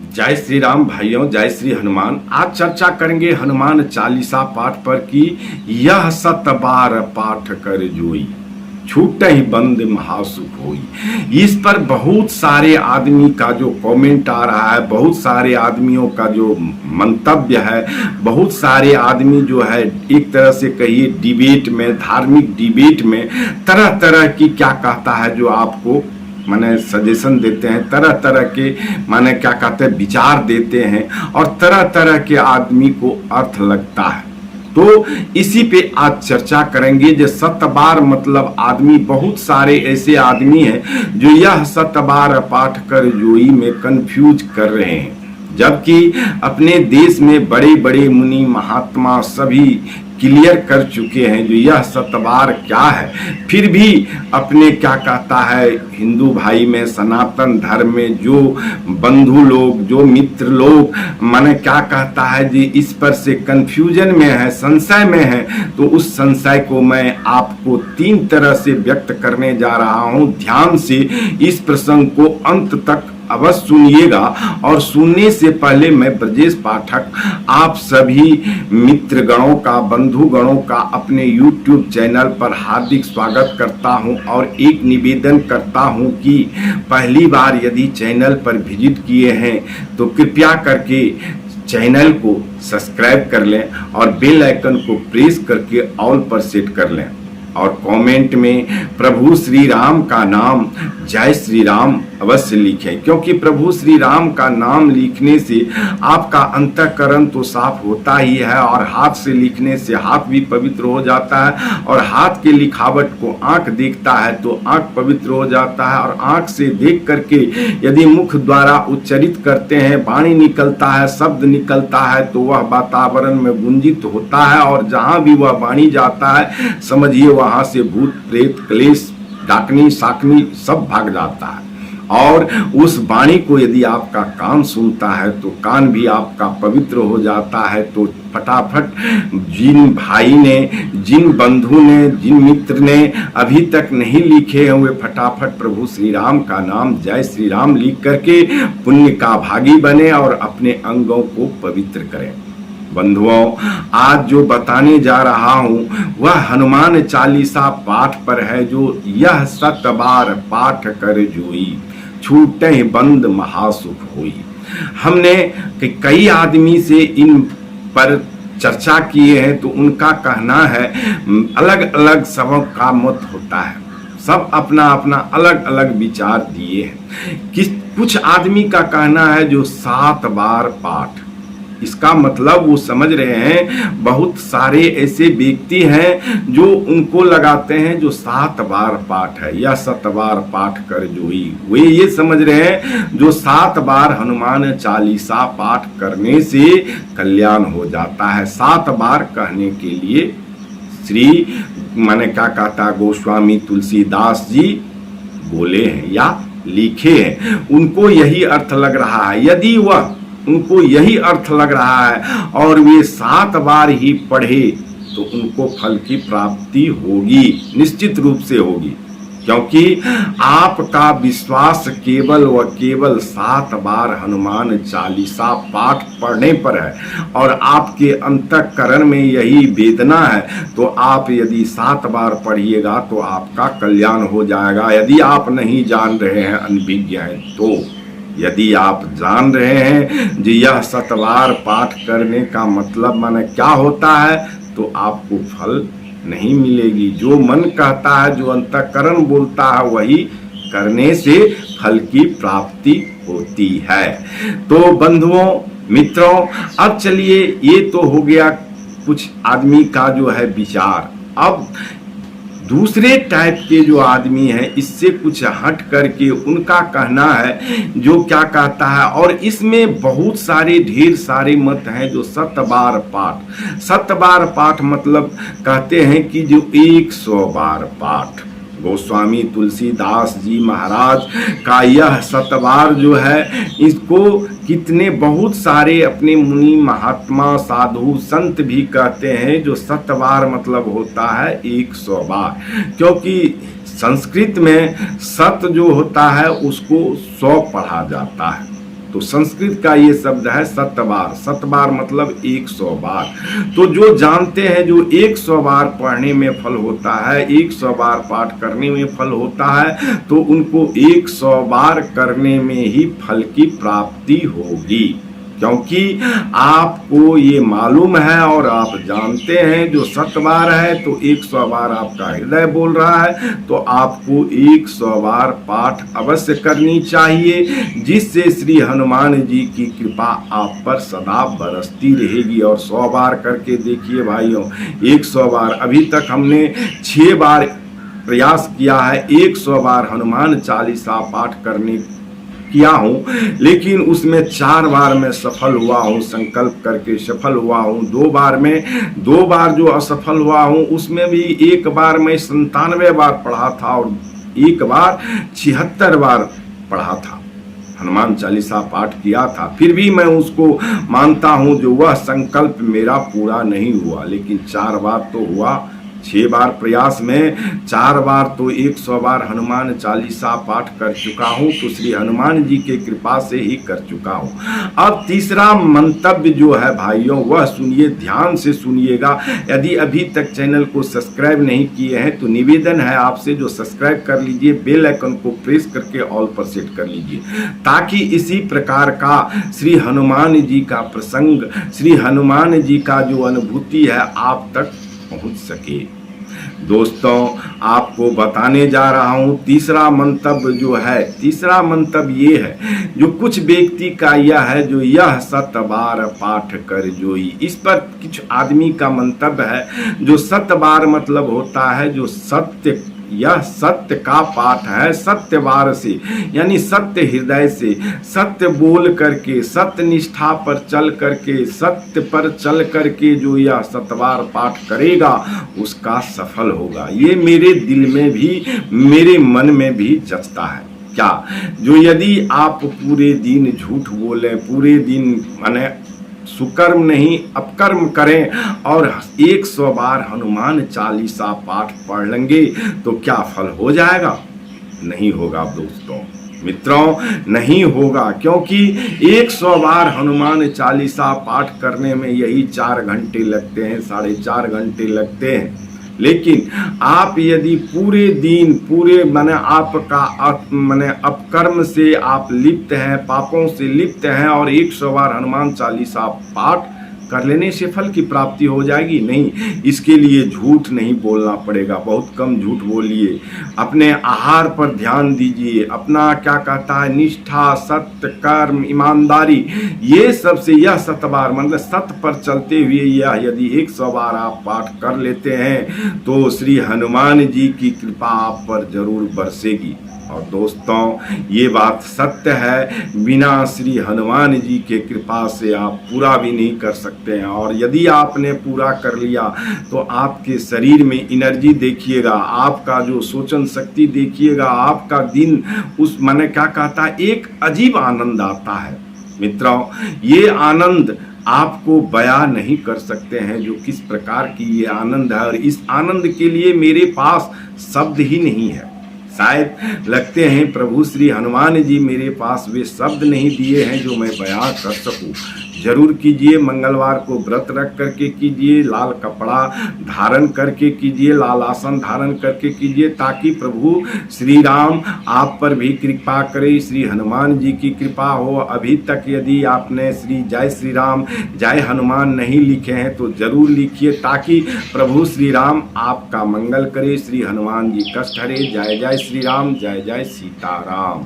जय श्री राम भाइयों, जय श्री हनुमान। आज चर्चा करेंगे हनुमान चालीसा पाठ पर कि यह 7 बार पाठ कर जोई, छूट ही बंद महासुख होई। इस पर बहुत सारे आदमी का जो कमेंट आ रहा है, बहुत सारे आदमियों का जो मंतव्य है, बहुत सारे आदमी जो है एक तरह से कहिए डिबेट में, धार्मिक डिबेट में तरह तरह की क्या कहता है, जो आपको माने सजेशन देते हैं, तरह तरह के माने क्या कहते हैं विचार देते हैं और तरह तरह के आदमी को अर्थ लगता है। तो इसी पे आज चर्चा करेंगे। जो 7 बार मतलब आदमी, बहुत सारे ऐसे आदमी हैं जो यह 7 बार पाठ कर जोई में कंफ्यूज कर रहे हैं, जबकि अपने देश में बड़े बड़े मुनि महात्मा सभी क्लियर कर चुके हैं जो यह 7 बार क्या है। फिर भी अपने क्या कहता है हिंदू भाई में, सनातन धर्म में जो बंधु लोग, जो मित्र लोग माने क्या कहता है जी इस पर से कंफ्यूजन में है, संशय में है, तो उस संशय को मैं आपको 3 तरह से व्यक्त करने जा रहा हूं। ध्यान से इस प्रसंग को अंत तक अवश्य सुनिएगा। और सुनने से पहले मैं ब्रजेश पाठक आप सभी मित्रगणों का, बंधुगणों का अपने YouTube चैनल पर हार्दिक स्वागत करता हूं और एक निवेदन करता हूं कि पहली बार यदि चैनल पर विजिट किए हैं तो कृपया करके चैनल को सब्सक्राइब कर लें और बेल आइकन को प्रेस करके ऑल पर सेट कर लें और कमेंट में प्रभु श्री राम का नाम, जय श्री राम अवश्य लिखें, क्योंकि प्रभु श्री राम का नाम लिखने से आपका अंतःकरण तो साफ होता ही है और हाथ से लिखने से हाथ भी पवित्र हो जाता है और हाथ के लिखावट को आंख देखता है तो आंख पवित्र हो जाता है और आंख से देख करके यदि मुख द्वारा उच्चरित करते हैं, वाणी निकलता है, शब्द निकलता है तो वह वातावरण में गुंजित होता है और जहां भी वह वाणी जाता है समझिए वहां से भूत प्रेत क्लेश डाकनी साकनी सब भाग जाता है। और उस वाणी को यदि आपका कान सुनता है तो कान भी आपका पवित्र हो जाता है। तो फटाफट जिन भाई ने, जिन बंधु ने, जिन मित्र ने अभी तक नहीं लिखे हैं वे फटाफट प्रभु श्री राम का नाम, जय श्री राम लिख करके पुण्य का भागी बने और अपने अंगों को पवित्र करें। बंधुओं, आज जो बताने जा रहा हूं वह हनुमान चालीसा पाठ पर है, जो यह 7 बार पाठ कर जोई, छूटे बंद महासुख होई। हमने कई आदमी से इन पर चर्चा किए हैं तो उनका कहना है अलग अलग सबों का मत होता है, सब अपना अपना अलग अलग विचार दिए हैं। कुछ आदमी का कहना है जो 7 बार पाठ, इसका मतलब वो समझ रहे हैं बहुत सारे ऐसे व्यक्ति हैं जो उनको लगाते हैं जो 7 बार पाठ है या 7 बार पाठ कर जोई, वे ये समझ रहे हैं जो 7 बार हनुमान चालीसा पाठ करने से कल्याण हो जाता है। 7 बार कहने के लिए श्री माने क्या कहता गोस्वामी तुलसीदास जी बोले हैं या लिखे हैं, उनको यही अर्थ लग रहा है। यदि वह उनको यही अर्थ लग रहा है और वे 7 बार ही पढ़े तो उनको फल की प्राप्ति होगी, निश्चित रूप से होगी, क्योंकि आपका विश्वास केवल व केवल 7 बार हनुमान चालीसा पाठ पढ़ने पर है और आपके अंतःकरण में यही वेदना है तो आप यदि 7 बार पढ़िएगा तो आपका कल्याण हो जाएगा। यदि आप नहीं जान रहे हैं, अनभिज्ञ हैं, तो यदि आप जान रहे हैं कि यह 7 बार पाठ करने का मतलब माने क्या होता है तो आपको फल नहीं मिलेगी। जो मन कहता है, जो अंतःकरण बोलता है वही करने से फल की प्राप्ति होती है। तो बंधुओं मित्रों, अब चलिए ये तो हो गया कुछ आदमी का जो है विचार। अब दूसरे टाइप के जो आदमी हैं इससे कुछ हट करके उनका कहना है जो क्या कहता है, और इसमें बहुत सारे ढेर सारे मत हैं जो 7 बार पाठ, 7 बार पाठ मतलब कहते हैं कि जो 100 बार पाठ। गोस्वामी तुलसीदास जी महाराज का यह 7 बार जो है इसको कितने बहुत सारे अपने मुनि महात्मा साधु संत भी कहते हैं जो 7 बार मतलब होता है 100 बार, क्योंकि संस्कृत में 7 जो होता है उसको 100 पढ़ा जाता है तो संस्कृत का ये शब्द है शतबार। शतबार मतलब 100 बार। तो जो जानते हैं जो 100 बार पढ़ने में फल होता है, 100 बार पाठ करने में फल होता है, तो उनको 100 बार करने में ही फल की प्राप्ति होगी। क्योंकि आपको ये मालूम है और आप जानते हैं जो 100 बार है तो 100 बार आपका हृदय बोल रहा है, तो आपको 100 बार पाठ अवश्य करनी चाहिए, जिससे श्री हनुमान जी की कृपा आप पर सदा बरसती रहेगी। और 100 बार करके देखिए भाइयों, 100 बार, अभी तक हमने 6 बार प्रयास किया है 100 बार हनुमान चालीसा पाठ करने किया हूं, लेकिन उसमें 4 बार मैं सफल हुआ हूं, संकल्प करके सफल हुआ हूं। 2 बार जो असफल हुआ हूं, उसमें भी 1 बार मैं 97 बार पढ़ा था और 1 बार 76 बार पढ़ा था, हनुमान चालीसा पाठ किया था। फिर भी मैं उसको मानता हूं जो वह संकल्प मेरा पूरा नहीं हुआ, लेकिन 4 बार तो हुआ। 6 बार प्रयास में 4 बार तो 100 बार हनुमान चालीसा पाठ कर चुका हूं, तो श्री हनुमान जी के कृपा से ही कर चुका हूं। अब तीसरा मंतव्य जो है भाइयों, वह सुनिए, ध्यान से सुनिएगा। यदि अभी तक चैनल को सब्सक्राइब नहीं किए हैं तो निवेदन है आपसे जो सब्सक्राइब कर लीजिए, बेल आइकन को प्रेस करके ऑल पर सेट कर लीजिए, ताकि इसी प्रकार का श्री हनुमान जी का प्रसंग, श्री हनुमान जी का जो अनुभूति है आप तक पहुंच सके। दोस्तों, आपको बताने जा रहा हूं तीसरा मंतव्य जो है, तीसरा मंतव्य ये है जो कुछ व्यक्ति का यह है जो यह 100 बार पाठ कर जोई। इस पर कुछ आदमी का मंतव्य है जो 100 बार मतलब होता है जो सत्य, यह सत्य का पाठ है, सत्य बार से, यानी सत्य हृदय से, सत्य बोल करके, सत्य निष्ठा पर चल करके, सत्य पर चल करके जो यह 100 बार पाठ करेगा उसका सफल होगा। ये मेरे दिल में भी, मेरे मन में भी जचता है। क्या जो यदि आप पूरे दिन झूठ बोले, पूरे दिन माने सुकर्म नहीं अपकर्म करें और 100 बार हनुमान चालीसा पाठ पढ़ लेंगे तो क्या फल हो जाएगा? नहीं होगा दोस्तों, मित्रों, नहीं होगा। क्योंकि 100 बार हनुमान चालीसा पाठ करने में यही 4 घंटे लगते हैं, 4.5 घंटे लगते हैं। लेकिन आप यदि पूरे दिन, पूरे माने आपका माने अपकर्म से आप लिप्त हैं, पापों से लिप्त हैं और 100 बार हनुमान चालीसा पाठ कर लेने से फल की प्राप्ति हो जाएगी? नहीं, इसके लिए झूठ नहीं बोलना पड़ेगा, बहुत कम झूठ बोलिए, अपने आहार पर ध्यान दीजिए, अपना क्या कहता है निष्ठा, सत्य, कर्म, ईमानदारी, ये सब से यह 100 बार मतलब सत्य पर चलते हुए यह यदि 100 बार आप पाठ कर लेते हैं तो श्री हनुमान जी की कृपा आप पर जरूर बरसेगी। और दोस्तों, ये बात सत्य है, बिना श्री हनुमान जी के कृपा से आप पूरा भी नहीं कर सकते हैं। और यदि आपने पूरा कर लिया तो आपके शरीर में एनर्जी देखिएगा, आपका जो सोचन शक्ति देखिएगा, आपका दिन उस माने क्या कहता है एक अजीब आनंद आता है। मित्रों, ये आनंद आपको बयां नहीं कर सकते हैं जो किस प्रकार की ये आनंद है, और इस आनंद के लिए मेरे पास शब्द ही नहीं है। शायद लगते हैं प्रभु श्री हनुमान जी मेरे पास वे शब्द नहीं दिए हैं जो मैं बयां कर सकूं। जरूर कीजिए, मंगलवार को व्रत रख करके कीजिए, लाल कपड़ा धारण करके कीजिए, लाल आसन धारण करके कीजिए, ताकि प्रभु श्री राम आप पर भी कृपा करे, श्री हनुमान जी की कृपा हो। अभी तक यदि आपने श्री जय श्री राम जय हनुमान नहीं लिखे हैं तो जरूर लिखिए, ताकि प्रभु श्री राम आपका मंगल करे, श्री हनुमान जी कष्ट हरे। जय जय श्री राम, जय जय सीताराम।